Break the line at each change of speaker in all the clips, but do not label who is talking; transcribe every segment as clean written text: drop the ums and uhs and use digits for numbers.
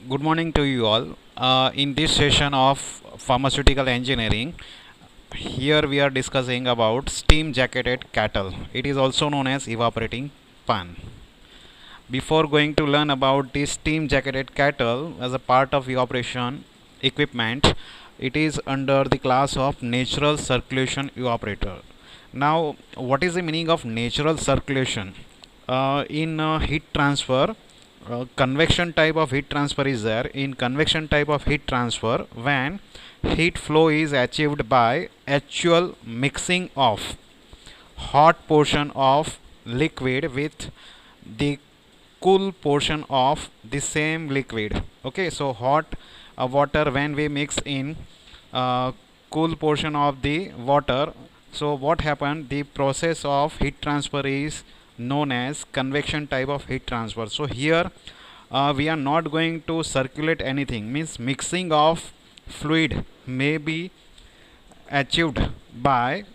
Good morning to you all. In this session of pharmaceutical engineering, here we are discussing about steam jacketed kettle. It is also known as evaporating pan. Before going to learn about this steam jacketed kettle as a part of evaporation equipment, it is under the class of natural circulation evaporator. Now, what is the meaning of natural circulation? In heat transfer, convection type of heat transfer is there. In convection type of heat transfer, when heat flow is achieved by actual mixing of hot portion of liquid with the cool portion of the same liquid. Okay, so hot water, when we mix in cool portion of the water, so what happened, the process of heat transfer is known as convection type of heat transfer. So here we are not going to circulate anything, means mixing of fluid may be achieved by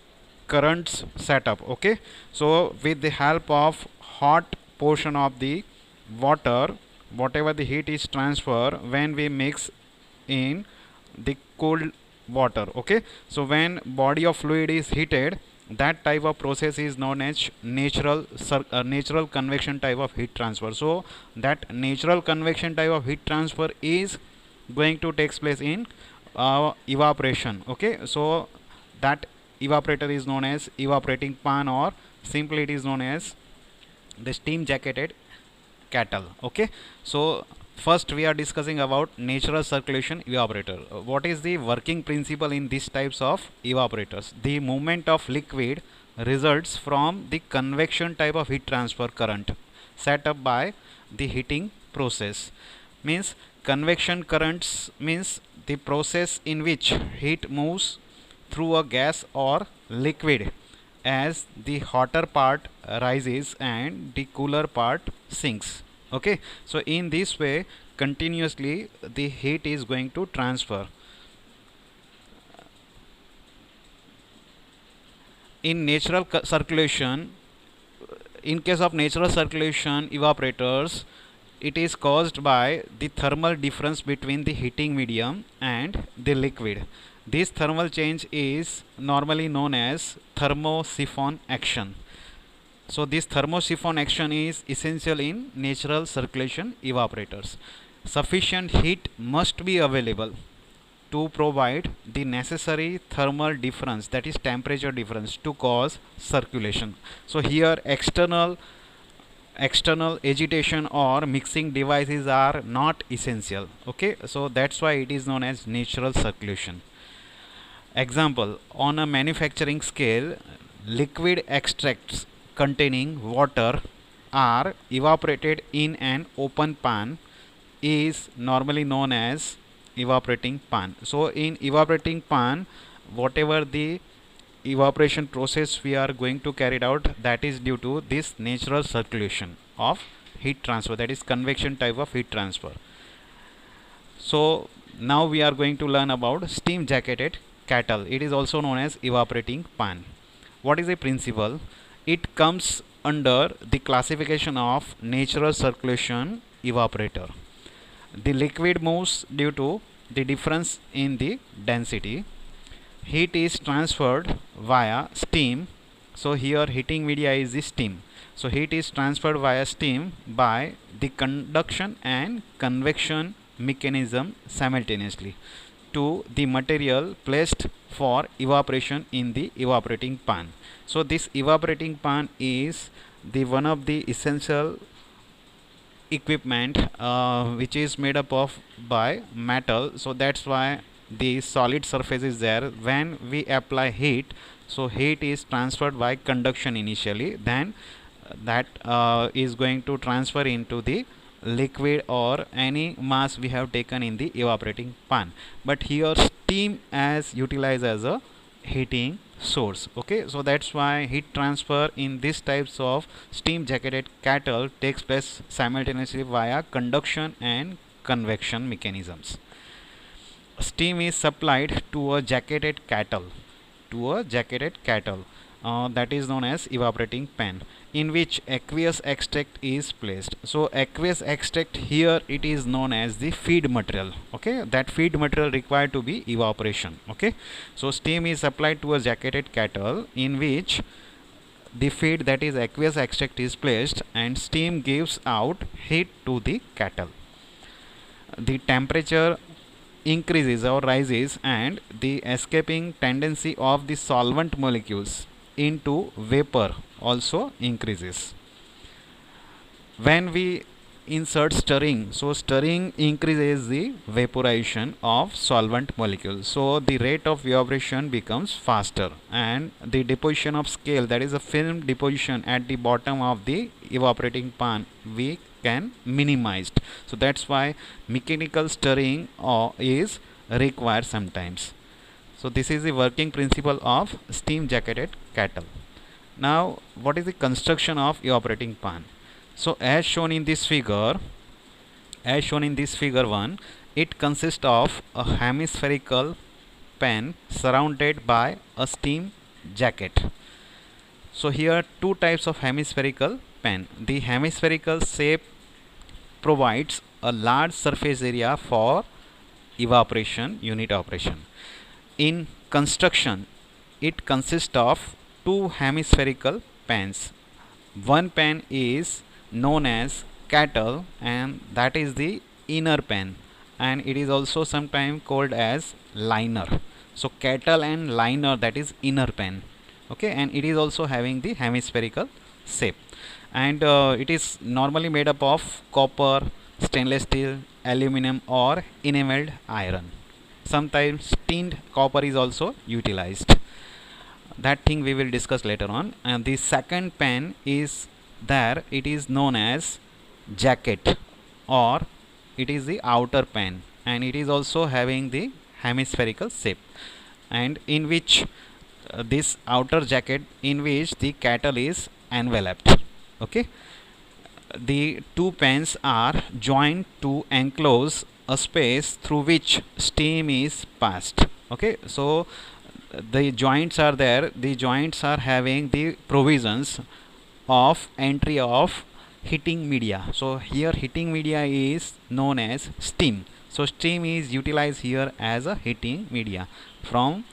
currents setup. Okay, so with the help of hot portion of the water, whatever the heat is transferred when we mix in the cold water. Okay, so when body of fluid is heated, that type of process is known as natural convection type of heat transfer. So that natural convection type of heat transfer is going to takes place in evaporation. Okay, so that evaporator is known as evaporating pan, or simply it is known as the steam jacketed kettle. Okay, so first we are discussing about natural circulation evaporator. What is the working principle in these types of evaporators? The movement of liquid results from the convection type of heat transfer current set up by the heating process. Means convection currents means the process in which heat moves through a gas or liquid as the hotter part rises and the cooler part sinks. Okay, so in this way continuously the heat is going to transfer. In natural circulation, in case of natural circulation evaporators, it is caused by the thermal difference between the heating medium and the liquid. This thermal change is normally known as thermosiphon action. So this thermosiphon action is essential in natural circulation evaporators. Sufficient heat must be available to provide the necessary thermal difference, that is temperature difference, to cause circulation. So here external agitation or mixing devices are not essential. Okay, so that's why it is known as natural circulation. Example, on a manufacturing scale, liquid extracts containing water are evaporated in an open pan is normally known as evaporating pan. So in evaporating pan, whatever the evaporation process we are going to carry out, that is due to this natural circulation of heat transfer, that is convection type of heat transfer. So now we are going to learn about steam jacketed kettle. It is also known as evaporating pan. What is the principle? It comes under the classification of natural circulation evaporator. The liquid moves due to the difference in the density. Heat is transferred via steam. So here heating media is the steam. So heat is transferred via steam by the conduction and convection mechanism simultaneously to the material placed for evaporation in the evaporating pan. So this evaporating pan is the one of the essential equipment which is made up of by metal. So that's why the solid surface is there. When we apply heat, so heat is transferred by conduction initially, then that is going to transfer into the liquid or any mass we have taken in the evaporating pan. But here steam as utilized as a heating source. Okay, so that's why heat transfer in these types of steam jacketed kettle takes place simultaneously via conduction and convection mechanisms. Steam is supplied to a jacketed kettle that is known as evaporating pan, in which aqueous extract is placed. So aqueous extract here, it is known as the feed material. Okay, that feed material required to be evaporation. Okay, so steam is applied to a jacketed kettle in which the feed, that is aqueous extract, is placed and steam gives out heat to the kettle. The temperature increases or rises and the escaping tendency of the solvent molecules into vapor also increases. When we insert stirring, so stirring increases the vaporization of solvent molecules, so the rate of evaporation becomes faster and the deposition of scale, that is a film deposition at the bottom of the evaporating pan, we can minimized. So that's why mechanical stirring is required sometimes. So this is the working principle of steam jacketed kettle. Now what is the construction of evaporating pan? So as shown in this figure 1, it consists of a hemispherical pan surrounded by a steam jacket. So here two types of hemispherical pan. The hemispherical shape provides a large surface area for evaporation unit operation. In construction, it consists of two hemispherical pans. One pan is known as kettle and that is the inner pan, and it is also sometimes called as liner. So kettle and liner, that is inner pan. Okay, and it is also having the hemispherical shape, and it is normally made up of copper, stainless steel, aluminum or enameled iron. Sometimes tinned copper is also utilized. That thing we will discuss later on. And the second pan is there, it is known as jacket, or it is the outer pan, and it is also having the hemispherical shape, and in which this outer jacket, in which the kettle is enveloped. Okay, the two pans are joined to enclose a space through which steam is passed. Okay, so the joints are there, the joints are having the provisions of entry of heating media. So here heating media is known as steam. So steam is utilized here as a heating media from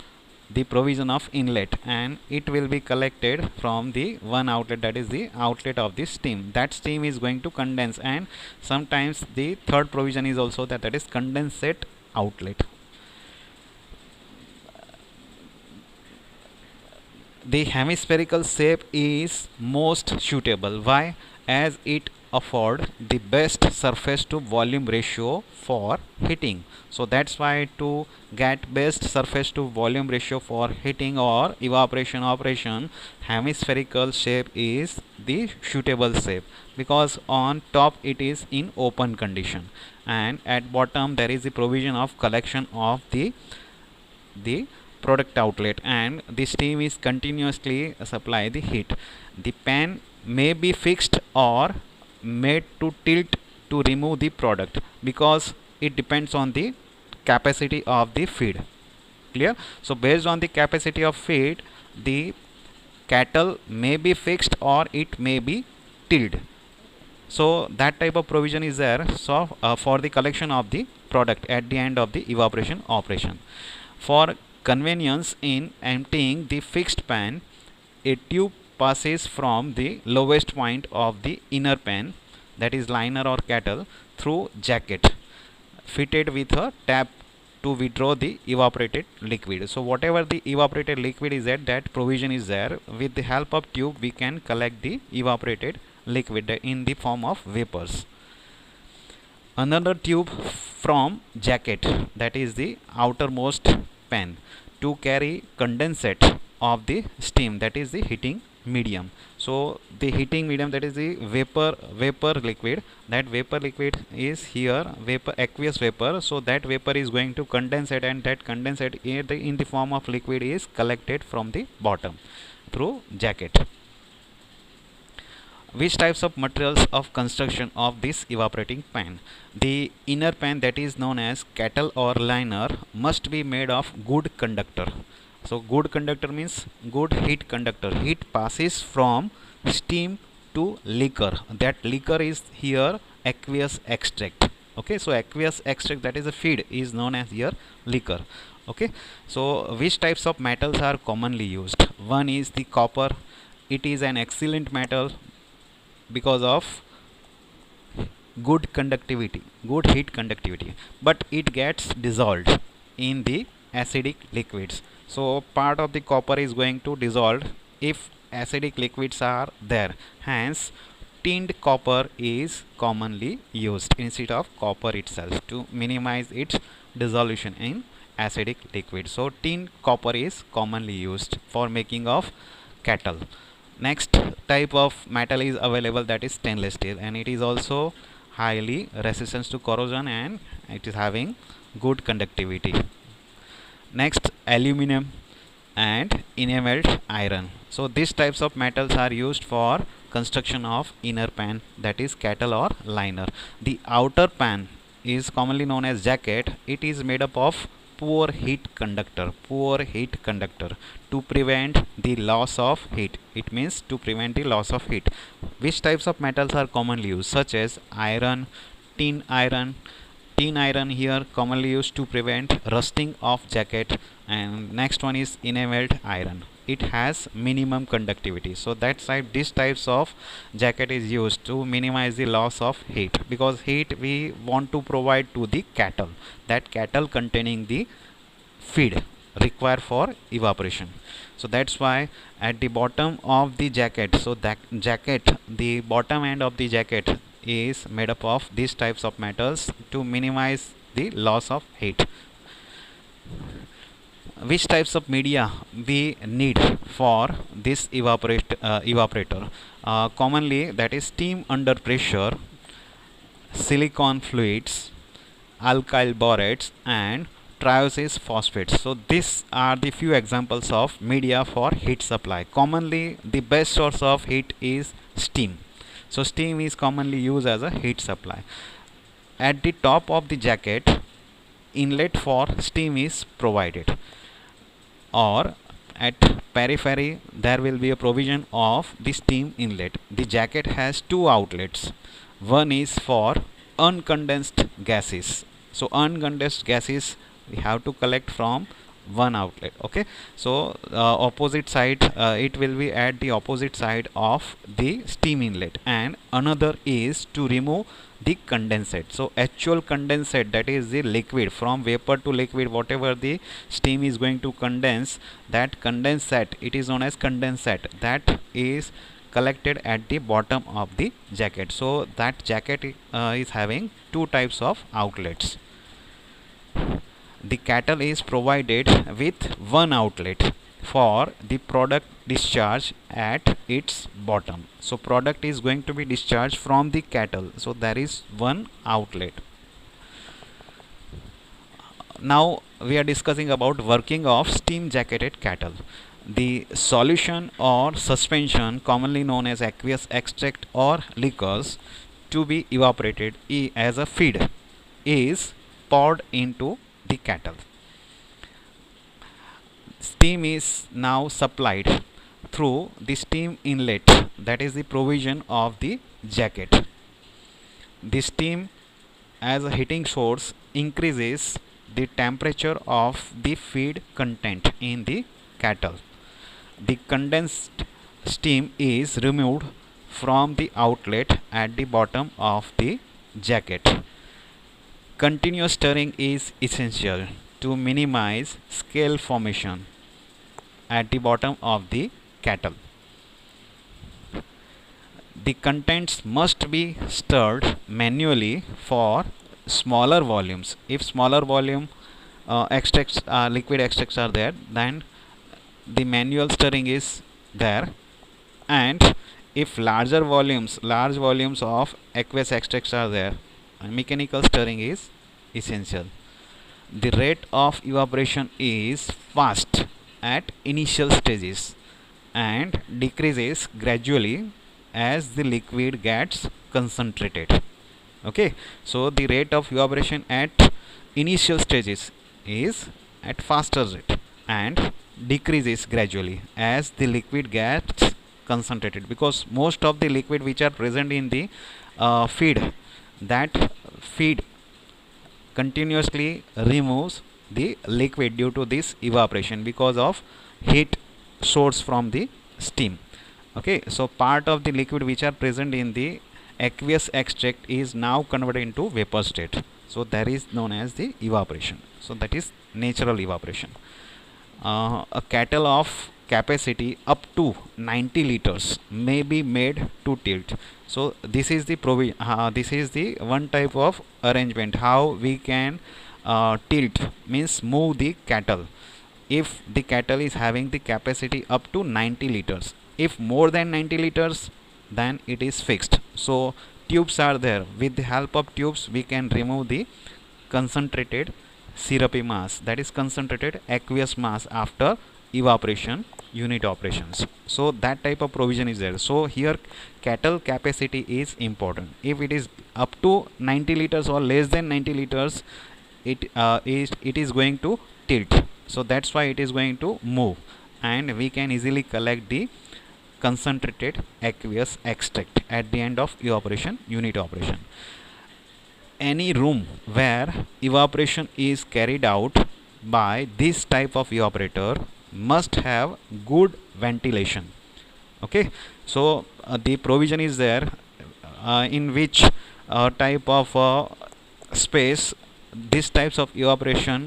the provision of inlet, and it will be collected from the one outlet, that is the outlet of the steam. That steam is going to condense, and sometimes the third provision is also that is condensate outlet. The hemispherical shape is most suitable. Why? As it afford the best surface to volume ratio for heating. So that's why to get best surface to volume ratio for heating or evaporation operation, hemispherical shape is the suitable shape, because on top it is in open condition and at bottom there is the provision of collection of the product outlet, and the steam is continuously supply the heat. The pan may be fixed or made to tilt to remove the product, because it depends on the capacity of the feed. Clear? So based on the capacity of feed, the kettle may be fixed or it may be tilted. So that type of provision is there, so for the collection of the product at the end of the evaporation operation. For convenience in emptying the fixed pan, a tube passes from the lowest point of the inner pan, that is liner or kettle, through jacket fitted with a tap to withdraw the evaporated liquid. So whatever the evaporated liquid is at, that provision is there. With the help of tube we can collect the evaporated liquid in the form of vapors. Another tube from jacket, that is the outermost pan, to carry condensate of the steam, that is the heating medium. So the heating medium, that is the vapor liquid, that vapor liquid is here aqueous vapor. So that vapor is going to condensate, and that condensate in the form of liquid is collected from the bottom through jacket. Which types of materials of construction of this evaporating pan? The inner pan, that is known as kettle or liner, must be made of good conductor. So good conductor means good heat conductor. Heat passes from steam to liquor. That liquor is here aqueous extract. Okay, so aqueous extract, that is a feed, is known as here liquor. Okay, so which types of metals are commonly used? One is the copper. It is an excellent metal because of good conductivity, good heat conductivity, but it gets dissolved in the acidic liquids. So part of the copper is going to dissolve if acidic liquids are there. Hence tinned copper is commonly used instead of copper itself to minimize its dissolution in acidic liquid. So tinned copper is commonly used for making of kettle. Next type of metal is available, that is stainless steel, and it is also highly resistant to corrosion and it is having good conductivity. Next, aluminum and enameled iron. So these types of metals are used for construction of inner pan, that is kettle or liner. The outer pan is commonly known as jacket. It is made up of poor heat conductor to prevent the loss of heat. It means to prevent the loss of heat. Which types of metals are commonly used? Such as iron, tin iron. Tin iron here commonly used to prevent rusting of jacket, and next one is enameled iron. It has minimum conductivity, so that's why these types of jacket is used to minimize the loss of heat, because heat we want to provide to the kettle, that kettle containing the feed required for evaporation. So that's why at the bottom of the jacket, so that jacket, the bottom end of the jacket is made up of these types of metals to minimize the loss of heat. Which types of media we need for this evaporator? Commonly, that is steam under pressure, silicon fluids, alkyl borates, and triose phosphates. So these are the few examples of media for heat supply. Commonly the best source of heat is steam. So steam is commonly used as a heat supply. At the top of the jacket, inlet for steam is provided, or at periphery there will be a provision of the steam inlet. The jacket has two outlets. One is for uncondensed gases. So uncondensed gases we have to collect from one outlet. Okay, so opposite side, it will be at the opposite side of the steam inlet, and another is to remove the condensate. So actual condensate, that is the liquid, from vapor to liquid, whatever the steam is going to condense, that condensate, it is known as condensate, that is collected at the bottom of the jacket. So that jacket is having two types of outlets. The kettle is provided with one outlet for the product discharge at its bottom. So product is going to be discharged from the kettle, so there is one outlet. Now we are discussing about working of steam jacketed kettle. The solution or suspension, commonly known as aqueous extract or liquors, to be evaporated as a feed, is poured into the kettle. Steam is now supplied through the steam inlet, that is the provision of the jacket. The steam as a heating source increases the temperature of the feed content in the kettle. The condensed steam is removed from the outlet at the bottom of the jacket. Continuous stirring is essential to minimize scale formation at the bottom of the kettle. The contents must be stirred manually for smaller volumes. If smaller volume liquid extracts are there, then the manual stirring is there, and if large volumes of aqueous extracts are there, mechanical stirring is essential. The rate of evaporation is fast at initial stages and decreases gradually as the liquid gets concentrated. Okay, so the rate of evaporation at initial stages is at faster rate, and decreases gradually as the liquid gets concentrated, because most of the liquid which are present in the feed, that feed continuously removes the liquid due to this evaporation because of heat source from the steam. Okay, so part of the liquid which are present in the aqueous extract is now converted into vapor state, so that is known as the evaporation. So that is natural evaporation. A kettle of capacity up to 90 liters may be made to tilt. So this is the this is the one type of arrangement how we can tilt, means move the kettle. If the kettle is having the capacity up to 90 liters, if more than 90 liters, then it is fixed. So tubes are there, with the help of tubes we can remove the concentrated syrupy mass, that is concentrated aqueous mass after evaporation unit operations. So that type of provision is there. So here kettle capacity is important. If it is up to 90 liters or less than 90 liters, it is going to tilt. So that's why it is going to move, and we can easily collect the concentrated aqueous extract at the end of evaporation unit operation. Any room where evaporation is carried out by this type of evaporator must have good ventilation. Okay, so the provision is there in which type of space this types of evaporator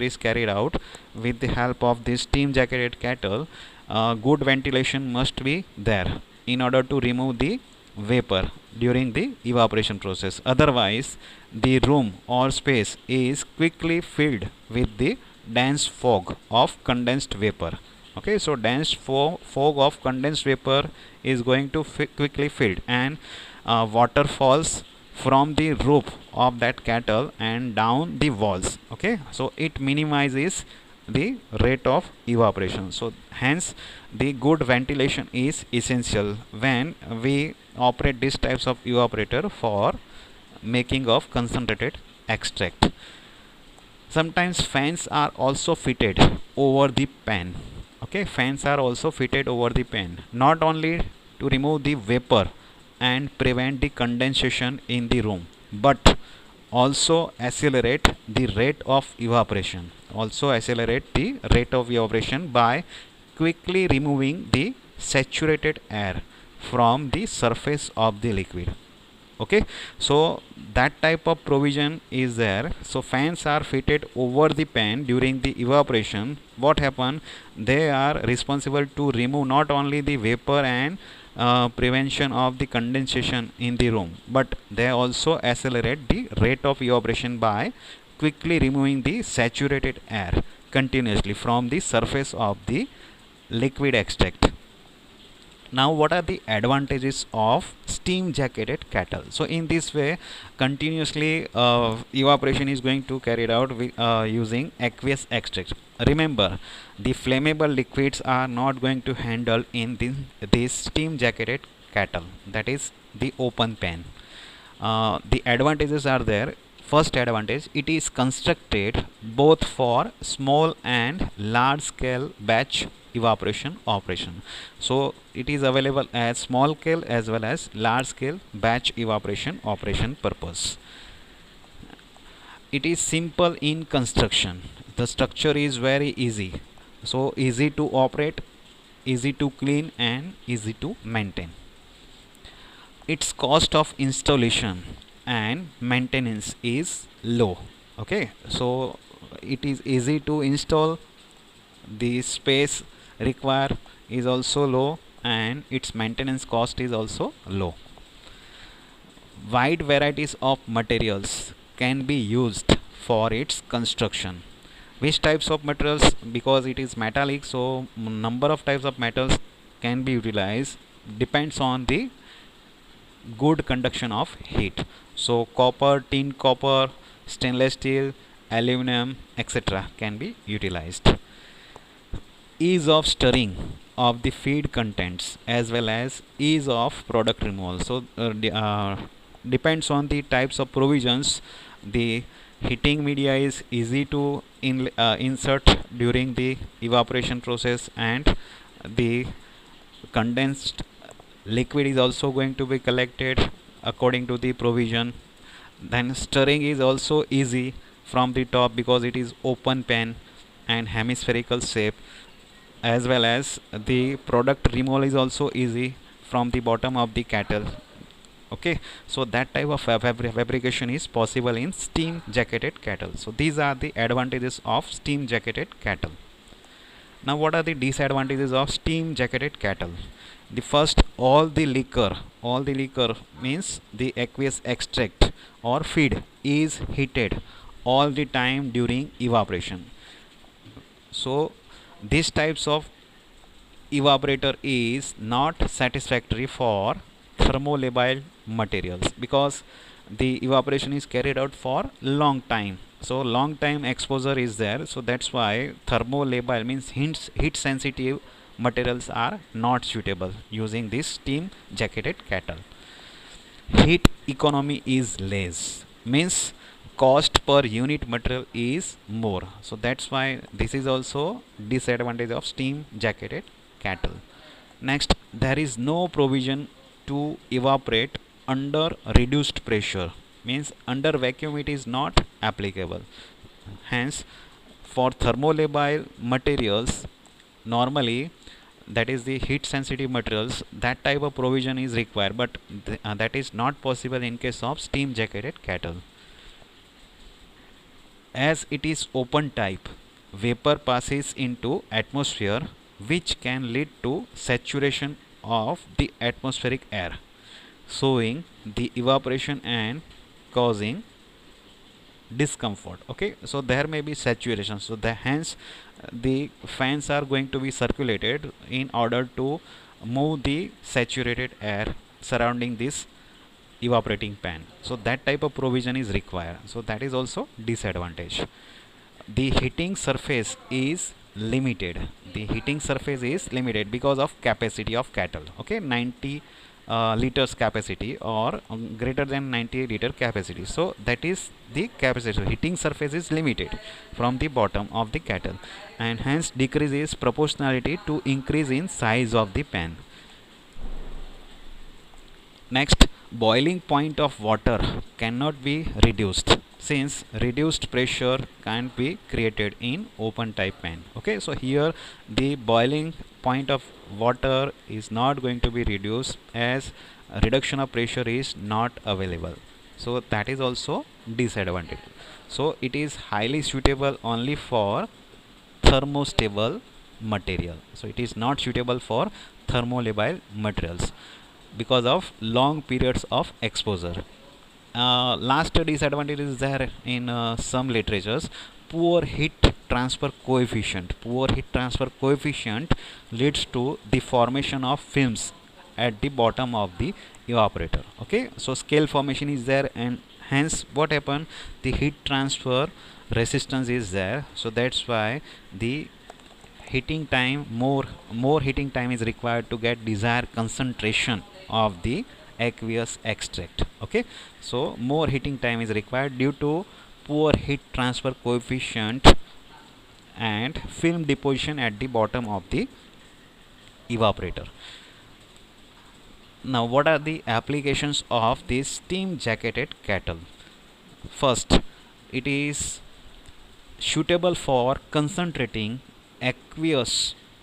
is carried out with the help of this steam jacketed kettle. Good ventilation must be there in order to remove the vapor during the evaporation process. Otherwise the room or space is quickly filled with the dense fog of condensed vapor. Okay, so dense fog of condensed vapor is going to quickly filled, and water falls from the roof of that kettle and down the walls. Okay, so it minimizes the rate of evaporation. So hence the good ventilation is essential when we operate these types of evaporator for making of concentrated extract. Sometimes fans are also fitted over the pan. Okay, fans are also fitted over the pan, not only to remove the vapor and prevent the condensation in the room, but also accelerate the rate of evaporation. By quickly removing the saturated air from the surface of the liquid. Okay, so that type of provision is there. So fans are fitted over the pan during the evaporation. What happen, they are responsible to remove not only the vapor and prevention of the condensation in the room, but they also accelerate the rate of evaporation by quickly removing the saturated air continuously from the surface of the liquid extract. Now what are the advantages of steam jacketed kettle? So in this way continuously evaporation is going to carried out with, using aqueous extract. Remember, the flammable liquids are not going to handle in this steam jacketed kettle, that is the open pan. The advantages are there. First advantage, it is constructed both for small and large scale batch evaporation operation. So it is available as small scale as well as large scale batch evaporation operation purpose. It is simple in construction. The structure is very easy. So easy to operate, easy to clean, and easy to maintain. Its cost of installation and maintenance is low. Okay, so it is easy to install, the space required is also low, and its maintenance cost is also low. Wide varieties of materials can be used for its construction. Which types of materials? Because it is metallic, so number of types of metals can be utilized, depends on the good conduction of heat. So copper, tin copper, stainless steel, aluminum, etc. can be utilized. Ease of stirring of the feed contents as well as ease of product removal. So depends on the types of provisions, the Heating media is easy to insert during the evaporation process, and the condensed liquid is also going to be collected according to the provision. Then stirring is also easy from the top because it is open pan and hemispherical shape, as well as the product removal is also easy from the bottom of the kettle. Okay, so that type of fabrication is possible in steam jacketed kettle. So these are the advantages of steam jacketed kettle. Now what are the disadvantages of steam jacketed kettle? The first, all the liquor means the aqueous extract or feed is heated all the time during evaporation. So these types of evaporator is not satisfactory for thermolabile materials because the evaporation is carried out for long time. So long time exposure is there, so that's why thermolabile means heat sensitive materials are not suitable using this steam jacketed kettle. Heat economy is less, means cost per unit material is more, so that's why this is also disadvantage of steam jacketed kettle. Next, there is no provision to evaporate under reduced pressure, means under vacuum it is not applicable. Hence, for thermolabile materials, normally that is the heat sensitive materials, that type of provision is required, but that is not possible in case of steam jacketed kettle. As it is open type, vapor passes into atmosphere, which can lead to saturation of the atmospheric air, showing the evaporation and causing discomfort. Okay, so there may be saturation, so hence the fans are going to be circulated in order to move the saturated air surrounding this evaporating pan. So that type of provision is required, so that is also disadvantage. The heating surface is limited, because of capacity of kettle. Okay, 90 liters capacity or greater than 90 liter capacity, so that is the capacity. So heating surface is limited from the bottom of the kettle, and hence decreases proportionality to increase in size of the pan. Next, boiling point of water cannot be reduced, since reduced pressure can't be created in open type pan. Okay, so here the boiling point of water is not going to be reduced as reduction of pressure is not available, so that is also disadvantage. So it is highly suitable only for thermostable material, so it is not suitable for thermolabile materials because of long periods of exposure. Last disadvantage is there in some literatures. Poor heat transfer coefficient leads to the formation of films at the bottom of the evaporator. Okay, so scale formation is there, and hence what happen, the heat transfer resistance is there, so that's why the heating time, more heating time is required to get desired concentration of the aqueous extract. Okay, so more heating time is required due to poor heat transfer coefficient and film deposition at the bottom of the evaporator. Now what are the applications of this steam jacketed kettle? First, it is suitable for concentrating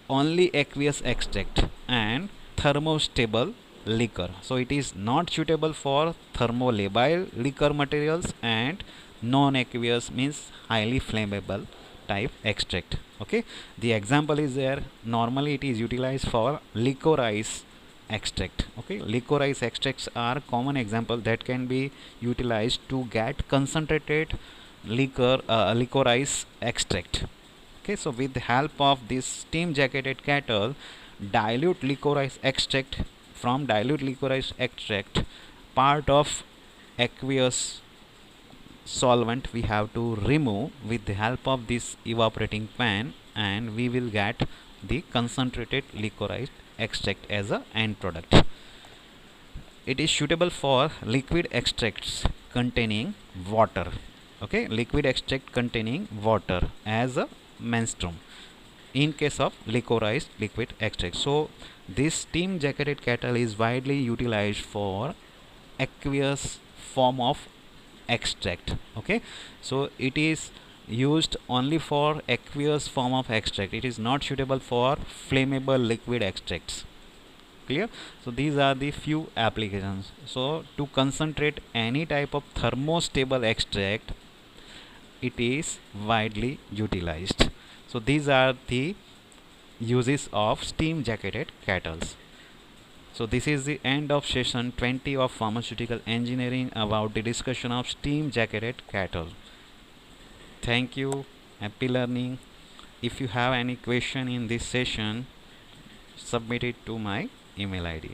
only aqueous extract and thermostable liquor. So it is not suitable for thermolabile liquor materials and non-aqueous means highly flammable type extract. Okay, the example is there. Normally it is utilized for licorice extract. Okay, licorice extracts are common example that can be utilized to get concentrated licorice extract. Okay, so with the help of this steam jacketed kettle, dilute licorice extract part of aqueous solvent we have to remove with the help of this evaporating pan, and we will get the concentrated licorice extract as a end product. It is suitable for liquid extracts containing water. Okay, liquid extract containing water as a menstruum in case of liquorized liquid extract. So this steam jacketed kettle is widely utilized for aqueous form of extract. Okay, so it is used only for aqueous form of extract. It is not suitable for flammable liquid extracts. Clear? So these are the few applications. So to concentrate any type of thermostable extract, it is widely utilized. So these are the uses of steam jacketed kettles. So this is the end of session 20 of pharmaceutical engineering about the discussion of steam jacketed kettle. Thank you. Happy learning. If you have any question in this session, submit it to my email ID.